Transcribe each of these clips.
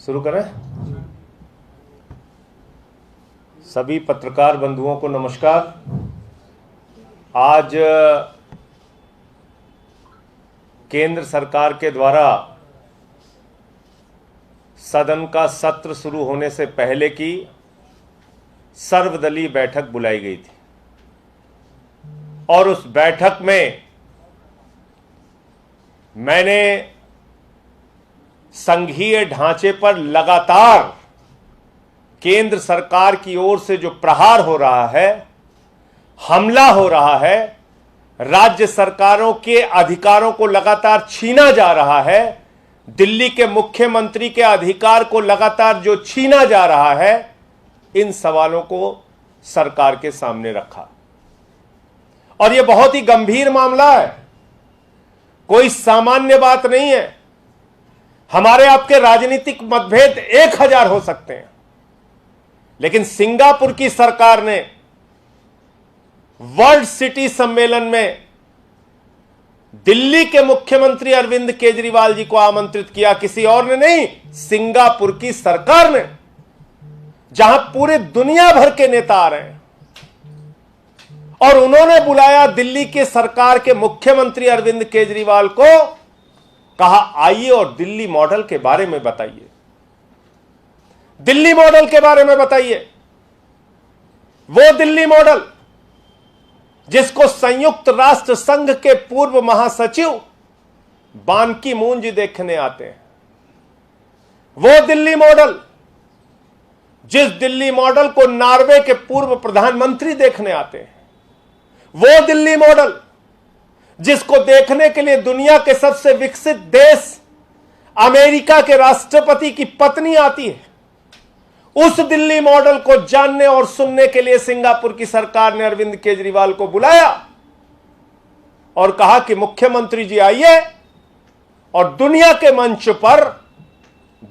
शुरू करें। सभी पत्रकार बंधुओं को नमस्कार। आज केंद्र सरकार के द्वारा सदन का सत्र शुरू होने से पहले की सर्वदलीय बैठक बुलाई गई थी और उस बैठक में मैंने संघीय ढांचे पर लगातार केंद्र सरकार की ओर से जो प्रहार हो रहा है, हमला हो रहा है, राज्य सरकारों के अधिकारों को लगातार छीना जा रहा है, दिल्ली के मुख्यमंत्री के अधिकार को लगातार जो छीना जा रहा है, इन सवालों को सरकार के सामने रखा। और यह बहुत ही गंभीर मामला है, कोई सामान्य बात नहीं है। हमारे आपके राजनीतिक मतभेद 1000 हो सकते हैं, लेकिन सिंगापुर की सरकार ने वर्ल्ड सिटी सम्मेलन में दिल्ली के मुख्यमंत्री अरविंद केजरीवाल जी को आमंत्रित किया, किसी और ने नहीं, सिंगापुर की सरकार ने, जहां पूरे दुनिया भर के नेता आ रहे हैं। और उन्होंने बुलाया दिल्ली के सरकार के मुख्यमंत्री अरविंद केजरीवाल को, कहा आइए और दिल्ली मॉडल के बारे में बताइए, दिल्ली मॉडल के बारे में बताइए। वो दिल्ली मॉडल जिसको संयुक्त राष्ट्र संघ के पूर्व महासचिव बान की मून जी देखने आते हैं, वो दिल्ली मॉडल, जिस दिल्ली मॉडल को नॉर्वे के पूर्व प्रधानमंत्री देखने आते हैं, वो दिल्ली मॉडल जिसको देखने के लिए दुनिया के सबसे विकसित देश अमेरिका के राष्ट्रपति की पत्नी आती है, उस दिल्ली मॉडल को जानने और सुनने के लिए सिंगापुर की सरकार ने अरविंद केजरीवाल को बुलाया और कहा कि मुख्यमंत्री जी आइए और दुनिया के मंच पर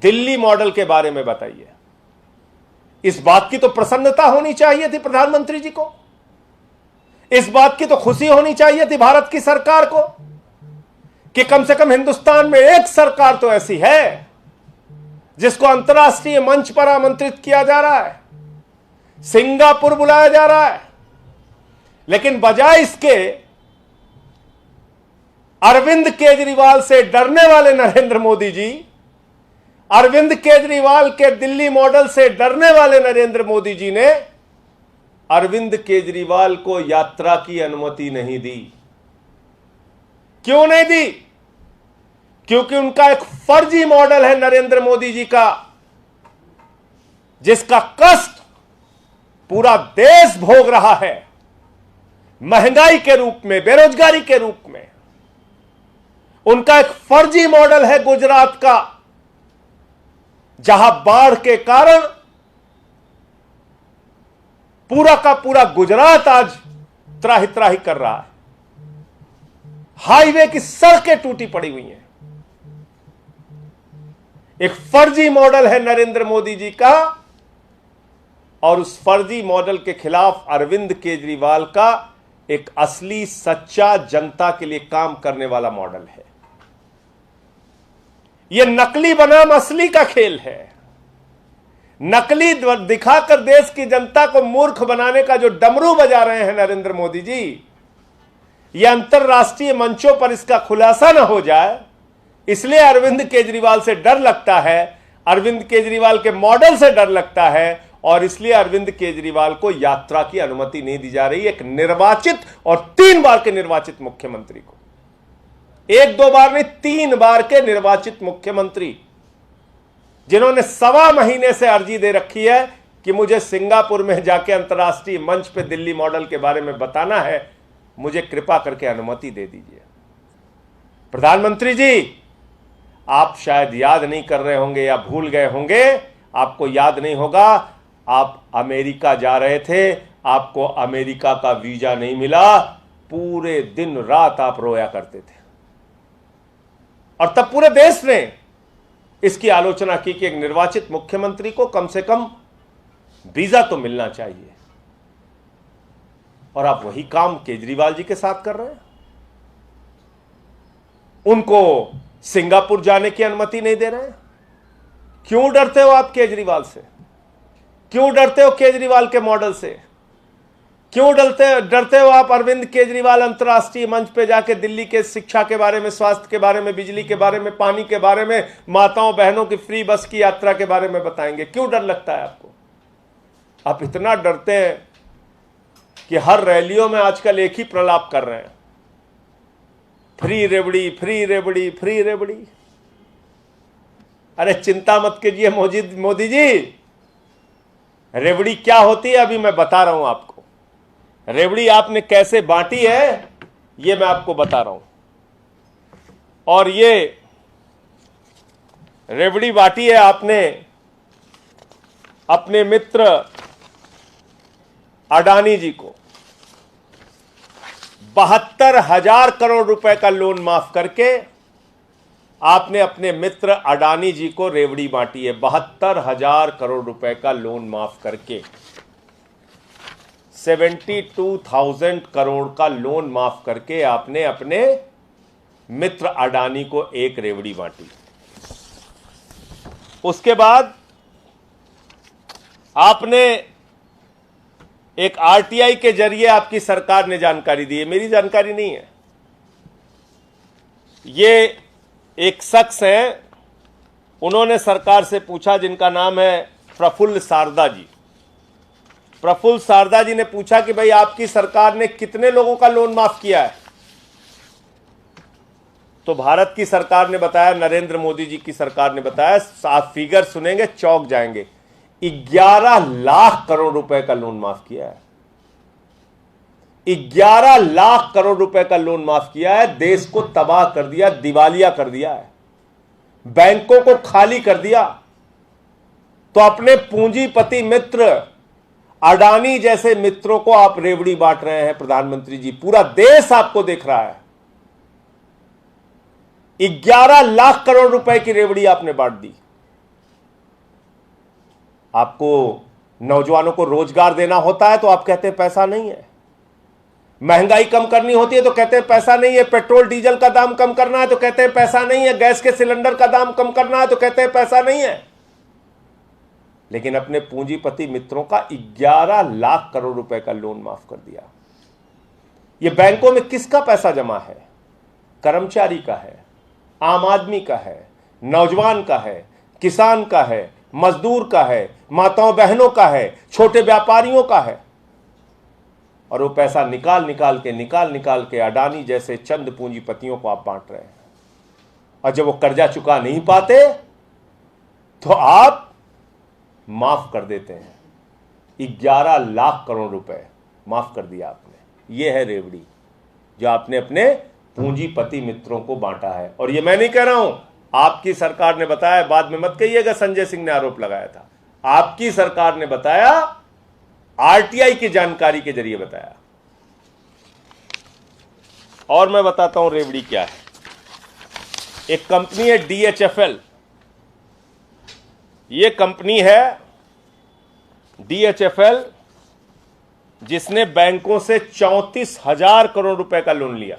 दिल्ली मॉडल के बारे में बताइए। इस बात की तो प्रसन्नता होनी चाहिए थी प्रधानमंत्री जी को, इस बात की तो खुशी होनी चाहिए थी भारत की सरकार को कि कम से कम हिंदुस्तान में एक सरकार तो ऐसी है जिसको अंतर्राष्ट्रीय मंच पर आमंत्रित किया जा रहा है, सिंगापुर बुलाया जा रहा है। लेकिन बजाय इसके अरविंद केजरीवाल से डरने वाले नरेंद्र मोदी जी, अरविंद केजरीवाल के दिल्ली मॉडल से डरने वाले नरेंद्र मोदी जी ने अरविंद केजरीवाल को यात्रा की अनुमति नहीं दी। क्यों नहीं दी? क्योंकि उनका एक फर्जी मॉडल है नरेंद्र मोदी जी का, जिसका कष्ट पूरा देश भोग रहा है, महंगाई के रूप में, बेरोजगारी के रूप में। उनका एक फर्जी मॉडल है गुजरात का, जहां बाढ़ के कारण पूरा का पूरा गुजरात आज त्राही त्राही कर रहा है, हाईवे की सड़कें टूटी पड़ी हुई हैं। एक फर्जी मॉडल है नरेंद्र मोदी जी का, और उस फर्जी मॉडल के खिलाफ अरविंद केजरीवाल का एक असली सच्चा जनता के लिए काम करने वाला मॉडल है। यह नकली बनाम असली का खेल है। नकली दिखाकर देश की जनता को मूर्ख बनाने का जो डमरू बजा रहे हैं नरेंद्र मोदी जी, यह अंतरराष्ट्रीय मंचों पर इसका खुलासा न हो जाए, इसलिए अरविंद केजरीवाल से डर लगता है, अरविंद केजरीवाल के मॉडल से डर लगता है, और इसलिए अरविंद केजरीवाल को यात्रा की अनुमति नहीं दी जा रही। एक निर्वाचित और 3 बार के निर्वाचित मुख्यमंत्री को, 1-2 बार नहीं, 3 बार के निर्वाचित मुख्यमंत्री, जिन्होंने 1.25 महीने से अर्जी दे रखी है कि मुझे सिंगापुर में जाके अंतर्राष्ट्रीय मंच पे दिल्ली मॉडल के बारे में बताना है, मुझे कृपा करके अनुमति दे दीजिए। प्रधानमंत्री जी, आप शायद याद नहीं कर रहे होंगे या भूल गए होंगे, आपको याद नहीं होगा, आप अमेरिका जा रहे थे, आपको अमेरिका का वीजा नहीं मिला, पूरे दिन रात आप रोया करते थे, और तब पूरे देश ने इसकी आलोचना की कि एक निर्वाचित मुख्यमंत्री को कम से कम वीजा तो मिलना चाहिए। और आप वही काम केजरीवाल जी के साथ कर रहे हैं। उनको सिंगापुर जाने की अनुमति नहीं दे रहे हैं, क्यों डरते हो आप केजरीवाल से? क्यों डरते हो केजरीवाल के मॉडल से? क्यों डरते हो आप अरविंद केजरीवाल अंतर्राष्ट्रीय मंच पे जाके दिल्ली के शिक्षा के बारे में, स्वास्थ्य के बारे में, बिजली के बारे में, पानी के बारे में, माताओं बहनों की फ्री बस की यात्रा के बारे में बताएंगे? क्यों डर लगता है आपको? आप इतना डरते हैं कि हर रैलियों में आजकल एक ही प्रलाप कर रहे हैं, फ्री रेवड़ी, फ्री रेवड़ी, फ्री रेवड़ी। अरे चिंता मत कीजिए मोदी जी, रेवड़ी क्या होती है अभी मैं बता रहा हूं आपको। रेवड़ी आपने कैसे बांटी है ये मैं आपको बता रहा हूं। और ये रेवड़ी बांटी है आपने अपने मित्र अडानी जी को। 72,000 करोड़ रुपए का लोन माफ करके आपने अपने मित्र अडानी जी को रेवड़ी बांटी है। 72,000 करोड़ रुपए का लोन माफ करके 72,000 करोड़ का लोन माफ करके आपने अपने मित्र अडानी को एक रेवड़ी बांटी। उसके बाद आपने एक आरटीआई के जरिए आपकी सरकार ने जानकारी दी है, मेरी जानकारी नहीं है, ये एक शख्स है, उन्होंने सरकार से पूछा जिनका नाम है प्रफुल्ल सारदा जी। प्रफुल्ल सारदा जी ने पूछा कि भाई आपकी सरकार ने कितने लोगों का लोन माफ किया है? तो भारत की सरकार ने बताया, नरेंद्र मोदी जी की सरकार ने बताया, आप फिगर सुनेंगे चौंक जाएंगे, 11 लाख करोड़ रुपए का लोन माफ किया है। 11 लाख करोड़ रुपए का लोन माफ किया है। देश को तबाह कर दिया, दिवालिया कर दिया है, बैंकों को खाली कर दिया। तो अपने पूंजीपति मित्र अडानी जैसे मित्रों को आप रेवड़ी बांट रहे हैं प्रधानमंत्री जी, पूरा देश आपको देख रहा है। 11 लाख करोड़ रुपए की रेवड़ी आपने बांट दी। आपको नौजवानों को रोजगार देना होता है तो आप कहते हैं पैसा नहीं है, महंगाई कम करनी होती है तो कहते हैं पैसा नहीं है, पेट्रोल डीजल का दाम कम करना है तो कहते हैं पैसा नहीं है, गैस के सिलेंडर का दाम कम करना है तो कहते हैं पैसा नहीं है। लेकिन अपने पूंजीपति मित्रों का 11 लाख करोड़ रुपए का लोन माफ कर दिया। यह बैंकों में किसका पैसा जमा है? कर्मचारी का है, आम आदमी का है, नौजवान का है, किसान का है, मजदूर का है, माताओं बहनों का है, छोटे व्यापारियों का है। और वो पैसा निकाल निकाल के अडानी जैसे चंद पूंजीपतियों को आप बांट रहे हैं। और जब वो कर्जा चुका नहीं पाते तो आप माफ कर देते हैं। 11 लाख करोड़ रुपए माफ कर दिया आपने। ये है रेवड़ी जो आपने अपने पूंजीपति मित्रों को बांटा है। और ये मैं नहीं कह रहा हूं, आपकी सरकार ने बताया, बाद में मत कहिएगा संजय सिंह ने आरोप लगाया था। आपकी सरकार ने बताया, आरटीआई की जानकारी के जरिए बताया। और मैं बताता हूं रेवड़ी क्या है। एक कंपनी है DHFL, ये कंपनी है DHFL जिसने बैंकों से 34,000 करोड़ रुपए का लोन लिया।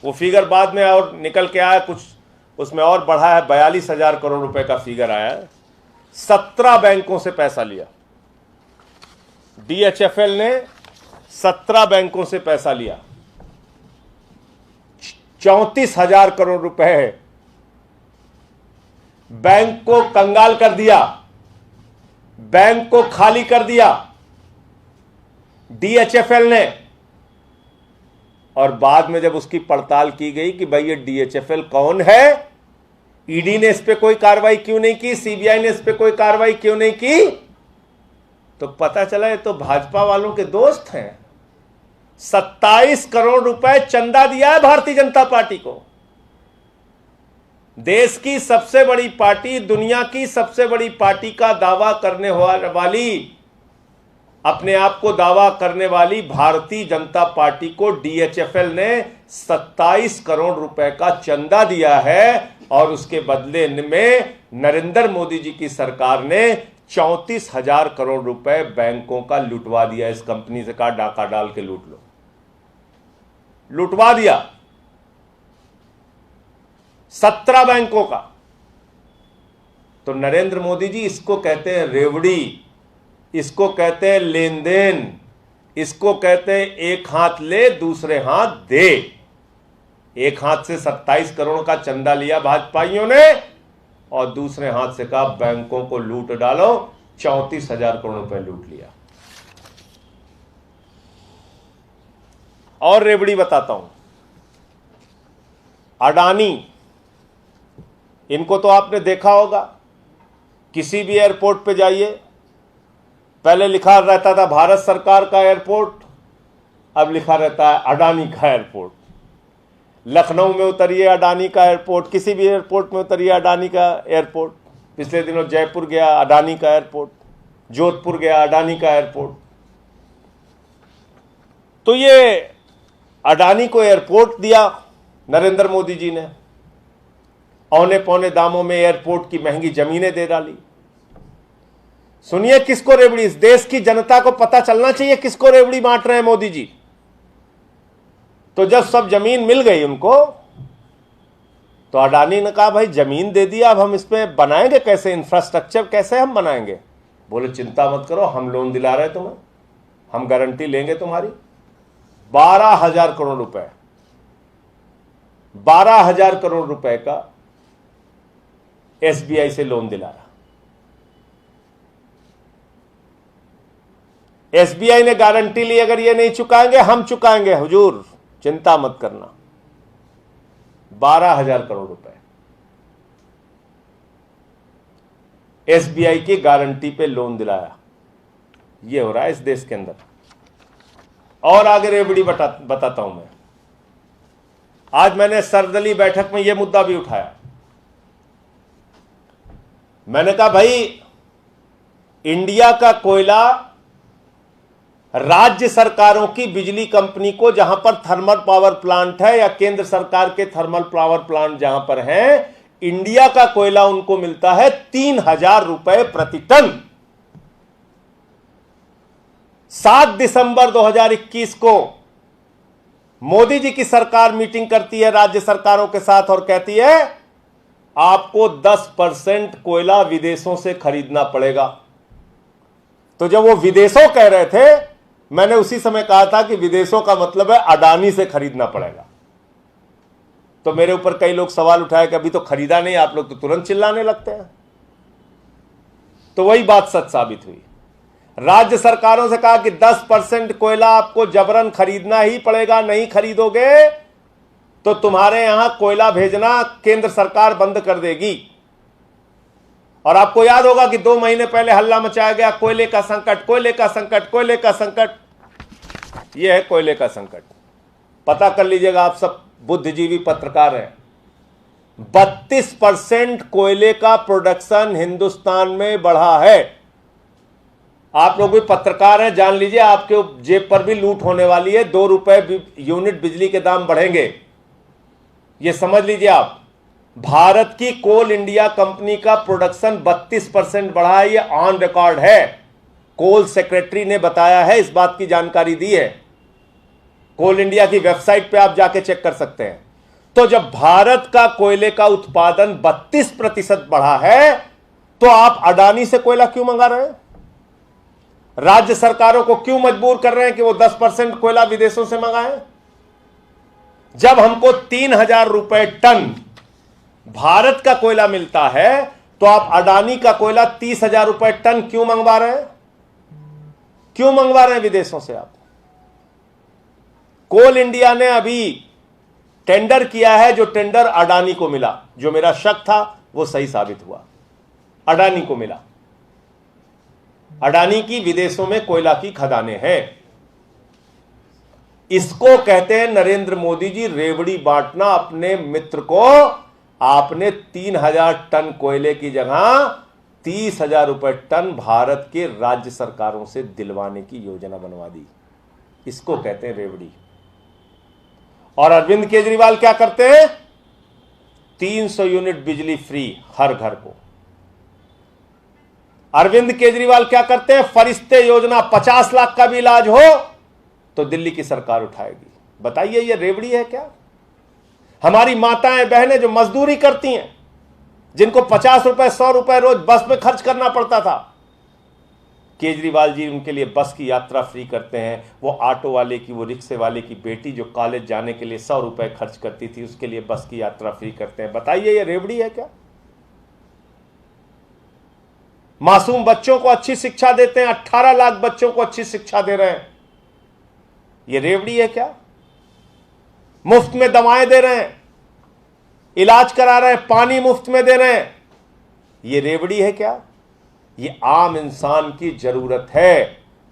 वो फिगर बाद में और निकल के आया, कुछ उसमें और बढ़ा है, 42,000 करोड़ रुपए का फिगर आया है। 17 बैंकों से पैसा लिया DHFL ने, 17 बैंकों से पैसा लिया, 34,000 करोड़ रुपए बैंक को कंगाल कर दिया, बैंक को खाली कर दिया DHFL ने। और बाद में जब उसकी पड़ताल की गई कि भाई ये DHFL कौन है, ईडी ने इस पे कोई कार्रवाई क्यों नहीं की, सीबीआई ने इस पे कोई कार्रवाई क्यों नहीं की, तो पता चला ये तो भाजपा वालों के दोस्त हैं। 27 करोड़ रुपए चंदा दिया है भारतीय जनता पार्टी को। देश की सबसे बड़ी पार्टी, दुनिया की सबसे बड़ी पार्टी का दावा करने वाली, अपने आप को दावा करने वाली भारतीय जनता पार्टी को DHFL ने 27 करोड़ रुपए का चंदा दिया है। और उसके बदले में नरेंद्र मोदी जी की सरकार ने 34,000 करोड़ रुपए बैंकों का लुटवा दिया। इस कंपनी से कहा डाका डाल के लूट लो, लुटवा दिया 17 बैंकों का। तो नरेंद्र मोदी जी, इसको कहते हैं रेवड़ी, इसको कहते हैं लेन देन, इसको कहते हैं एक हाथ ले दूसरे हाथ दे। एक हाथ से 27 करोड़ का चंदा लिया भाजपाइयों ने और दूसरे हाथ से कहा बैंकों को लूट डालो, 34,000 करोड़ रुपए लूट लिया। और रेवड़ी बताता हूं, अडानी, इनको तो आपने देखा होगा, किसी भी एयरपोर्ट पे जाइए, पहले लिखा रहता था भारत सरकार का एयरपोर्ट, अब लिखा रहता है अडानी का एयरपोर्ट। लखनऊ में उतरिए अडानी का एयरपोर्ट, किसी भी एयरपोर्ट में उतरिए अडानी का एयरपोर्ट। पिछले दिनों जयपुर गया, अडानी का एयरपोर्ट, जोधपुर गया, अडानी का एयरपोर्ट। तो ये अडानी को एयरपोर्ट दिया नरेंद्र मोदी जी ने, औने पौने दामों में एयरपोर्ट की महंगी जमीनें दे डाली। सुनिए किसको रेवड़ी, इस देश की जनता को पता चलना चाहिए किसको रेवड़ी बांट रहे हैं मोदी जी। तो जब सब जमीन मिल गई उनको, तो अडानी ने कहा भाई जमीन दे दिया, अब हम इसमें बनाएंगे कैसे, इंफ्रास्ट्रक्चर कैसे हम बनाएंगे। बोले चिंता मत करो, हम लोन दिला रहे हैं तुम्हें, हम गारंटी लेंगे तुम्हारी। 12,000 करोड़ रुपए, 12,000 करोड़ रुपए का एसबीआई से लोन दिलाया। एसबीआई ने गारंटी ली, अगर ये नहीं चुकाएंगे हम चुकाएंगे हुजूर, चिंता मत करना। 12,000 करोड़ रुपए एसबीआई की गारंटी पे लोन दिलाया। ये हो रहा है इस देश के अंदर। और आगे रेवड़ी बताता हूं मैं। आज मैंने सर्वदलीय बैठक में यह मुद्दा भी उठाया। मैंने कहा भाई इंडिया का कोयला राज्य सरकारों की बिजली कंपनी को, जहां पर थर्मल पावर प्लांट है या केंद्र सरकार के थर्मल पावर प्लांट जहां पर हैं, इंडिया का कोयला उनको मिलता है 3,000 रुपए प्रति टन। 7 दिसंबर 2021 को मोदी जी की सरकार मीटिंग करती है राज्य सरकारों के साथ और कहती है आपको 10% कोयला विदेशों से खरीदना पड़ेगा। तो जब वो विदेशों कह रहे थे, मैंने उसी समय कहा था कि विदेशों का मतलब है अडानी से खरीदना पड़ेगा। तो मेरे ऊपर कई लोग सवाल उठाए कि अभी तो खरीदा नहीं, आप लोग तो तुरंत चिल्लाने लगते हैं। तो वही बात सच साबित हुई। राज्य सरकारों से कहा कि 10% कोयला आपको जबरन खरीदना ही पड़ेगा, नहीं खरीदोगे तो तुम्हारे यहां कोयला भेजना केंद्र सरकार बंद कर देगी। और आपको याद होगा कि 2 महीने पहले हल्ला मचाया गया, कोयले का संकट, कोयले का संकट, कोयले का संकट। यह है कोयले का संकट। पता कर लीजिएगा, आप सब बुद्धिजीवी पत्रकार हैं। 32% कोयले का प्रोडक्शन हिंदुस्तान में बढ़ा है। आप लोग भी पत्रकार हैं, जान लीजिए आपके जेब पर भी लूट होने वाली है। 2 रुपए यूनिट बिजली के दाम बढ़ेंगे, यह समझ लीजिए आप। भारत की कोल इंडिया कंपनी का प्रोडक्शन 32% बढ़ा है, यह ऑन रिकॉर्ड है। कोल सेक्रेटरी ने बताया है, इस बात की जानकारी दी है। कोल इंडिया की वेबसाइट पे आप जाके चेक कर सकते हैं। तो जब भारत का कोयले का उत्पादन 32% बढ़ा है, तो आप अडानी से कोयला क्यों मंगा रहे हैं? राज्य सरकारों को क्यों मजबूर कर रहे हैं कि वो 10% कोयला विदेशों से मंगाएं? जब हमको 3,000 रुपए टन भारत का कोयला मिलता है, तो आप अडानी का कोयला 30,000 रुपए टन क्यों मंगवा रहे हैं? क्यों मंगवा रहे हैं विदेशों से आप? कोल इंडिया ने अभी टेंडर किया है, जो टेंडर अडानी को मिला, जो मेरा शक था वो सही साबित हुआ, अडानी को मिला। अडानी की विदेशों में कोयला की खदानें हैं। इसको कहते हैं नरेंद्र मोदी जी रेवड़ी बांटना अपने मित्र को। आपने 3,000 टन कोयले की जगह 30,000 रुपए टन भारत के राज्य सरकारों से दिलवाने की योजना बनवा दी। इसको कहते हैं रेवड़ी। और अरविंद केजरीवाल क्या करते हैं? 300 यूनिट बिजली फ्री हर घर को। अरविंद केजरीवाल क्या करते हैं? फरिश्ते योजना, 50 लाख का भी इलाज हो तो दिल्ली की सरकार उठाएगी। बताइए ये रेवड़ी है क्या? हमारी माताएं बहनें जो मजदूरी करती हैं, जिनको 50 रुपए 100 रुपए रोज बस में खर्च करना पड़ता था, केजरीवाल जी उनके लिए बस की यात्रा फ्री करते हैं। वो ऑटो वाले की, वो रिक्शे वाले की बेटी जो कॉलेज जाने के लिए 100 रुपए खर्च करती थी, उसके लिए बस की यात्रा फ्री करते हैं। बताइए ये रेवड़ी है क्या? मासूम बच्चों को अच्छी शिक्षा देते हैं, 18 लाख बच्चों को अच्छी शिक्षा दे रहे हैं, ये रेवड़ी है क्या? मुफ्त में दवाएं दे रहे हैं, इलाज करा रहे हैं, पानी मुफ्त में दे रहे हैं, ये रेवड़ी है क्या? ये आम इंसान की जरूरत है।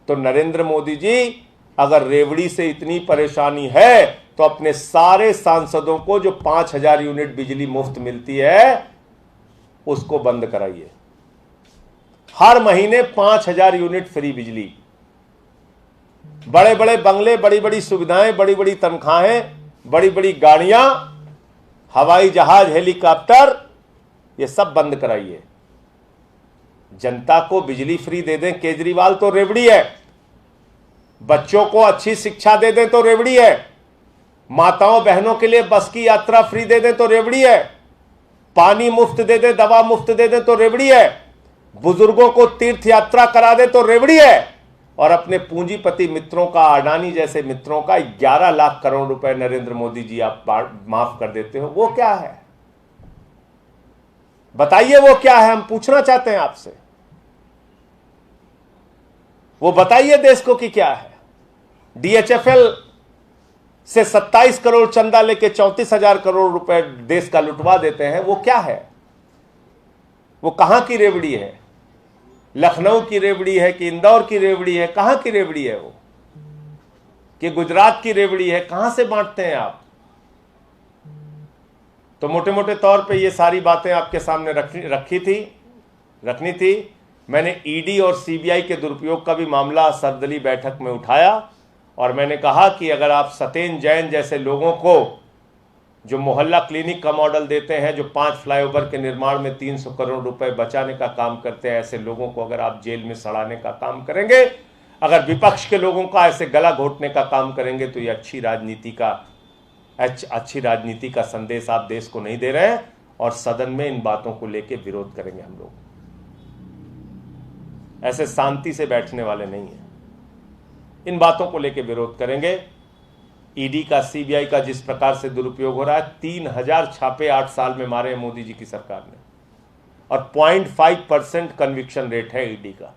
तो नरेंद्र मोदी जी, अगर रेवड़ी से इतनी परेशानी है तो अपने सारे सांसदों को जो 5000 यूनिट बिजली मुफ्त मिलती है उसको बंद कराइए। हर महीने 5000 यूनिट फ्री बिजली, बड़े बड़े बंगले, बड़ी बड़ी सुविधाएं, बड़ी बड़ी तनख्वाहें, बड़ी बड़ी गाड़ियां, हवाई जहाज, हेलीकॉप्टर, ये सब बंद कराइए। जनता को बिजली फ्री दे दें केजरीवाल तो रेवड़ी है, बच्चों को अच्छी शिक्षा दे दें तो रेवड़ी है, माताओं बहनों के लिए बस की यात्रा फ्री दे दें तो रेवड़ी है, पानी मुफ्त दे दें, दवा मुफ्त दे दें तो रेवड़ी है, बुजुर्गों को तीर्थ यात्रा करा दे तो रेवड़ी है, और अपने पूंजीपति मित्रों का, अडानी जैसे मित्रों का 11 लाख करोड़ रुपए नरेंद्र मोदी जी आप माफ कर देते हो। वो क्या है? बताइए वो क्या है? हम पूछना चाहते हैं आपसे, वो बताइए देश को कि क्या है। डीएचएफएल से 27 करोड़ चंदा लेके 34,000 करोड़ रुपए देश का लुटवा देते हैं, वो क्या है? वो कहां की रेवड़ी है? लखनऊ की रेवड़ी है कि इंदौर की रेवड़ी है? कहां की रेवड़ी है वो? कि गुजरात की रेवड़ी है? कहां से बांटते हैं आप? तो मोटे मोटे तौर पे ये सारी बातें आपके सामने रखनी थी। मैंने ईडी और सीबीआई के दुरुपयोग का भी मामला सर्वदलीय बैठक में उठाया और मैंने कहा कि अगर आप सत्येंद्र जैन जैसे लोगों को जो मोहल्ला क्लिनिक का मॉडल देते हैं, जो 5 फ्लाईओवर के निर्माण में 300 करोड़ रुपए बचाने का काम करते हैं, ऐसे लोगों को अगर आप जेल में सड़ाने का काम करेंगे, अगर विपक्ष के लोगों का ऐसे गला घोटने का काम करेंगे, तो ये अच्छी राजनीति का संदेश आप देश को नहीं दे रहे हैं। और सदन में इन बातों को लेकर विरोध करेंगे हम लोग, ऐसे शांति से बैठने वाले नहीं हैं। इन बातों को लेकर विरोध करेंगे। ईडी का, सीबीआई का जिस प्रकार से दुरुपयोग हो रहा है, 3000 छापे 8 साल में मारे हैं मोदी जी की सरकार ने, और 0.5% कन्विक्शन रेट है ईडी का।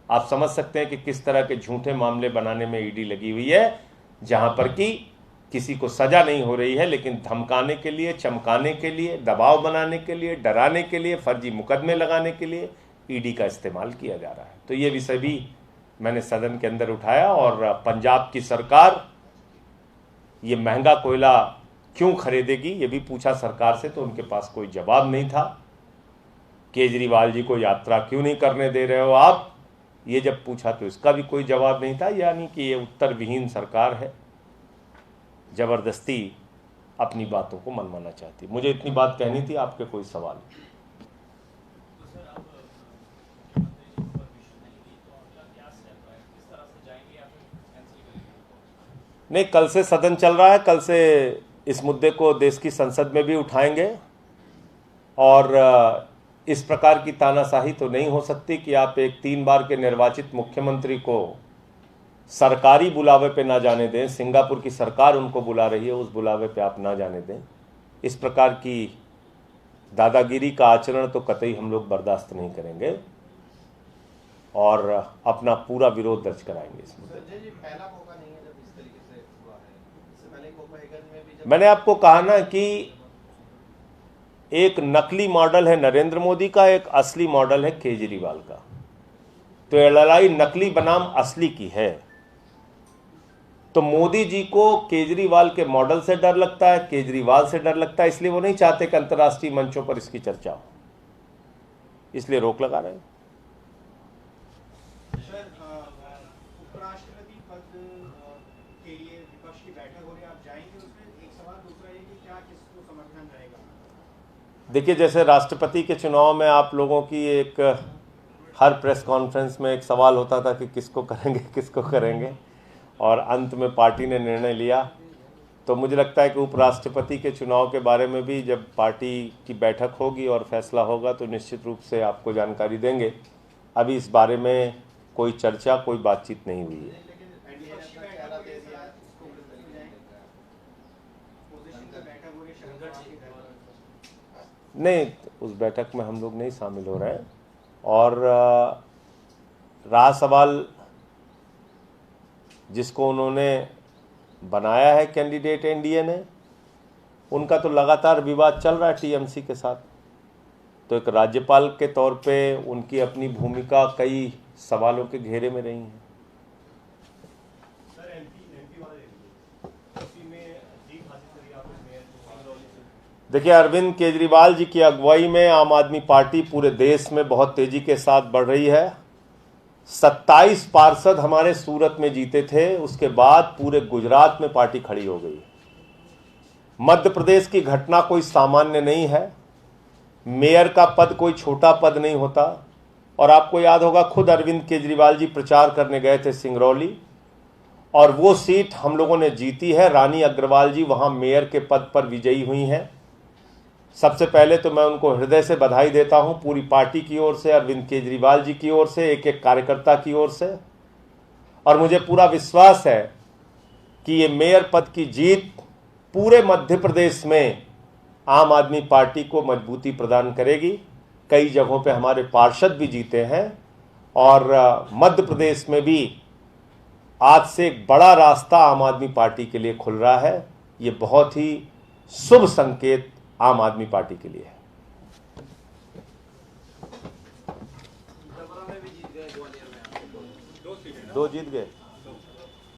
आप समझ सकते हैं कि किस तरह के झूठे मामले बनाने में ईडी लगी हुई है, जहां पर कि किसी को सजा नहीं हो रही है, लेकिन धमकाने के लिए, चमकाने के लिए, दबाव बनाने के लिए, डराने के लिए, फर्जी मुकदमे लगाने के लिए ईडी का इस्तेमाल किया जा रहा है। तो ये विषय भी मैंने सदन के अंदर उठाया। और पंजाब की सरकार ये महंगा कोयला क्यों खरीदेगी, ये भी पूछा सरकार से, तो उनके पास कोई जवाब नहीं था। केजरीवाल जी को यात्रा क्यों नहीं करने दे रहे हो आप, ये जब पूछा तो इसका भी कोई जवाब नहीं था। यानी कि ये उत्तर विहीन सरकार है, जबरदस्ती अपनी बातों को मनवाना चाहती। मुझे इतनी बात कहनी थी। आपके कोई सवाल? नहीं, कल से सदन चल रहा है, कल से इस मुद्दे को देश की संसद में भी उठाएंगे। और इस प्रकार की तानाशाही तो नहीं हो सकती कि आप एक 3 बार के निर्वाचित मुख्यमंत्री को सरकारी बुलावे पे ना जाने दें। सिंगापुर की सरकार उनको बुला रही है, उस बुलावे पे आप ना जाने दें। इस प्रकार की दादागिरी का आचरण तो कतई हम लोग बर्दाश्त नहीं करेंगे और अपना पूरा विरोध दर्ज कराएंगे इस मुद्दे। मैंने आपको कहा ना कि एक नकली मॉडल है नरेंद्र मोदी का, एक असली मॉडल है केजरीवाल का। तो ये लड़ाई नकली बनाम असली की है। तो मोदी जी को केजरीवाल के मॉडल से डर लगता है, केजरीवाल से डर लगता है, इसलिए वो नहीं चाहते कि अंतर्राष्ट्रीय मंचों पर इसकी चर्चा हो, इसलिए रोक लगा रहे हैं। उपराष्ट्रपति पद के लिए विपक्ष की बैठक हो रही है, आप जाएंगे उसमें? एक सवाल। दूसरा ये कि क्या किसको समर्थन रहेगा? देखिए, जैसे राष्ट्रपति के चुनाव में आप लोगों की एक हर प्रेस कॉन्फ्रेंस में एक सवाल होता था कि किसको करेंगे, किसको करेंगे, और अंत में पार्टी ने निर्णय लिया। तो मुझे लगता है कि उपराष्ट्रपति के चुनाव के बारे में भी जब पार्टी की बैठक होगी और फैसला होगा तो निश्चित रूप से आपको जानकारी देंगे। अभी इस बारे में कोई चर्चा, कोई बातचीत नहीं हुई है। नहीं, उस बैठक में हम लोग नहीं शामिल हो रहे हैं। और रहा सवाल जिसको उन्होंने बनाया है कैंडिडेट एनडीए ने, उनका तो लगातार विवाद चल रहा है टीएमसी के साथ। तो एक राज्यपाल के तौर पे उनकी अपनी भूमिका कई सवालों के घेरे में रही है। देखिए, अरविंद केजरीवाल जी की अगुवाई में आम आदमी पार्टी पूरे देश में बहुत तेजी के साथ बढ़ रही है। 27 पार्षद हमारे सूरत में जीते थे, उसके बाद पूरे गुजरात में पार्टी खड़ी हो गई। मध्य प्रदेश की घटना कोई सामान्य नहीं है। मेयर का पद कोई छोटा पद नहीं होता। और आपको याद होगा, खुद अरविंद केजरीवाल जी प्रचार करने गए थे सिंगरौली, और वो सीट हम लोगों ने जीती है। रानी अग्रवाल जी वहां मेयर के पद पर विजयी हुई हैं। सबसे पहले तो मैं उनको हृदय से बधाई देता हूं, पूरी पार्टी की ओर से, अरविंद केजरीवाल जी की ओर से, एक एक कार्यकर्ता की ओर से। और मुझे पूरा विश्वास है कि ये मेयर पद की जीत पूरे मध्य प्रदेश में आम आदमी पार्टी को मजबूती प्रदान करेगी। कई जगहों पे हमारे पार्षद भी जीते हैं और मध्य प्रदेश में भी आज से एक बड़ा रास्ता आम आदमी पार्टी के लिए खुल रहा है। ये बहुत ही शुभ संकेत आम आदमी पार्टी के लिए है। दो जीत गए।